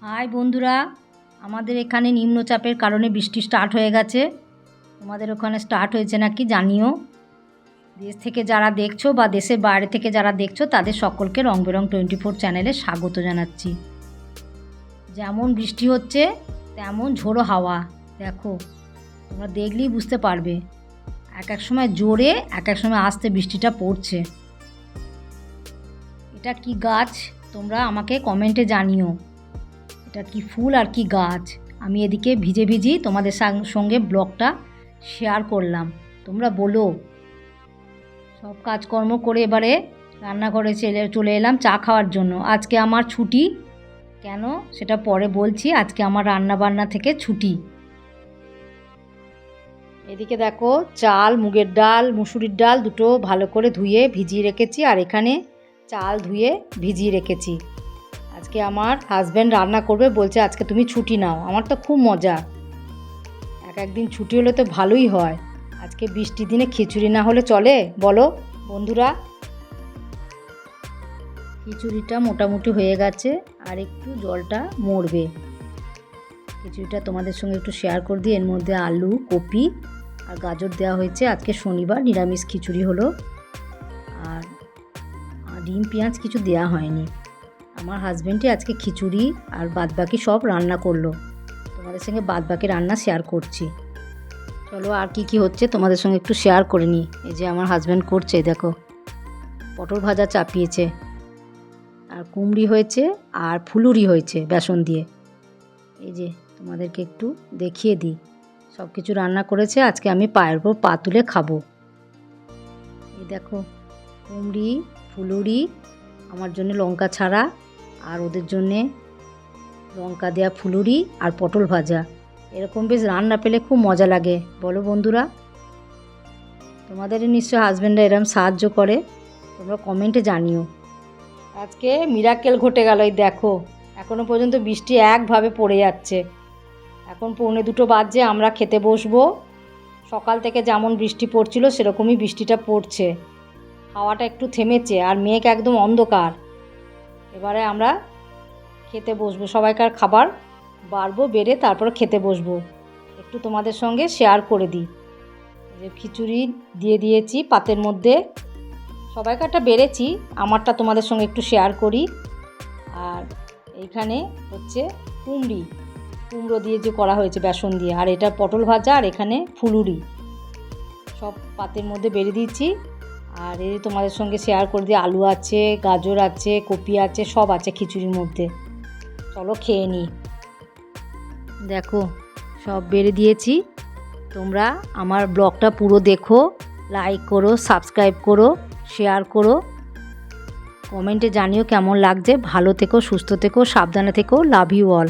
High বন্ধুরা, আমাদের এখানে নিম্নচাপের কারণে বৃষ্টি স্টার্ট হয়ে গেছে। তোমাদের ওখানে স্টার্ট হয়েছে নাকি জানিও। দেশ থেকে যারা দেখছো বা দেশের বাইরে থেকে যারা দেখছো তাদের সকলকে রং বেরং 24 চ্যানেলে স্বাগত জানাচ্ছি। যেমন বৃষ্টি হচ্ছে তেমন ঝোড়ো হাওয়া। দেখো, তোমরা দেখলেই বুঝতে পারবে এক এক সময় জোরে এক এক সময় আস্তে বৃষ্টিটা পড়ছে। এটা কি গাছ তোমরা আমাকে কমেন্টে জানিও। এটা কি ফুল আর কি গাছ। আমি এদিকে ভিজে ভিজি তোমাদের সঙ্গে ব্লগটা শেয়ার করলাম, তোমরা বলো। সব কাজকর্ম করে এবারে রান্নাঘরে চলে এলাম চা খাওয়ার জন্য। আজকে আমার ছুটি, কেন সেটা পরে বলছি। আজকে আমার রান্না বান্না থেকে ছুটি। এদিকে দেখো, চাল, মুগের ডাল, মুসুরির ডাল দুটো ভালো করে ধুয়ে ভিজিয়ে রেখেছি, আর এখানে চাল ধুয়ে ভিজিয়ে রেখেছি। আজকে আমার হাজব্যান্ড রান্না করবে, বলছে আজকে তুমি ছুটি নাও। আমার তো খুব মজা, একদিন ছুটি হলে তো ভালোই হয়। আজকে বৃষ্টির দিনে খিচুড়ি না হলে চলে বলো বন্ধুরা। খিচুড়িটা মোটামুটি হয়ে গেছে, আর একটু জলটা মরবে। খিচুড়িটা তোমাদের সঙ্গে একটু শেয়ার করে দিই। এর মধ্যে আলু, কপি আর গাজর দেওয়া হয়েছে। আজকে শনিবার, নিরামিষ খিচুড়ি হলো। আর ডিম পেঁয়াজ কিছু দেওয়া হয়নি। আমার হাজব্যান্ডই আজকে খিচুড়ি আর বাদবাকি সব রান্না করলো। তোমাদের সঙ্গে বাদবাকি রান্না শেয়ার করছি। চলো, আর কি হচ্ছে তোমাদের সঙ্গে একটু শেয়ার করে নিই। এই যে আমার হাজব্যান্ড করছে, দেখো, পটল ভাজা চাপিয়েছে, আর কুমড়ি হয়েছে, আর ফুলুরি হয়েছে বেসন দিয়ে। এই যে তোমাদেরকে একটু দেখিয়ে দিই, সব কিছু রান্না করেছে। আজকে আমি পায়ের উপর পা তুলে খাবো। এই দেখো, কুমড়ি, ফুলুরি, আমার জন্য লঙ্কা ছাড়া, আর ওদের জন্যে লঙ্কা দেওয়া ফুলুরি আর পটল ভাজা। এরকম বেশ রান্না পেলে খুব মজা লাগে বলো বন্ধুরা। তোমাদের নিশ্চয় হাজব্যান্ডরা এরকম সাহায্য করে, তোমরা কমেন্টে জানিও। আজকে মিরাকেল ঘটে গেল। এই দেখো, এখনও পর্যন্ত বৃষ্টি একভাবে পড়ে যাচ্ছে। এখন 1:45 বাজে, আমরা খেতে বসবো। সকাল থেকে যেমন বৃষ্টি পড়ছিল সেরকমই বৃষ্টিটা পড়ছে। হাওয়াটা একটু থেমেছে, আর মেঘ একদম অন্ধকার। এবারে আমরা খেতে বসবো, সবাইকার খাবার বাড়বো, বেড়ে তারপরে খেতে বসবো। একটু তোমাদের সঙ্গে শেয়ার করে দিই যে খিচুড়ি দিয়ে দিয়েছি পাতের মধ্যে। সবাইকারটা বেড়েছি, আমারটা তোমাদের সঙ্গে একটু শেয়ার করি। আর এইখানে হচ্ছে কুমড়ো দিয়ে যে করা হয়েছে বেসন দিয়ে, আর এটা পটল ভাজা, আর এখানে ফুলুরি সব পাতের মধ্যে বেড়ে দিয়েছি। আর এই তোমাদের সঙ্গে শেয়ার করে দিই, আলু আছে, গাজর আছে, কপি আছে, সব আছে খিচুড়ির মধ্যে। চলো খেয়ে নিই। দেখো, সব বেড়ে দিয়েছি। তোমরা আমার ব্লগটা পুরো দেখো, লাইক করো, সাবস্ক্রাইব করো, শেয়ার করো, কমেন্টে জানিও কেমন লাগছে। ভালো থেকো, সুস্থ থেকো, সাবধানে থেকো। Love you all.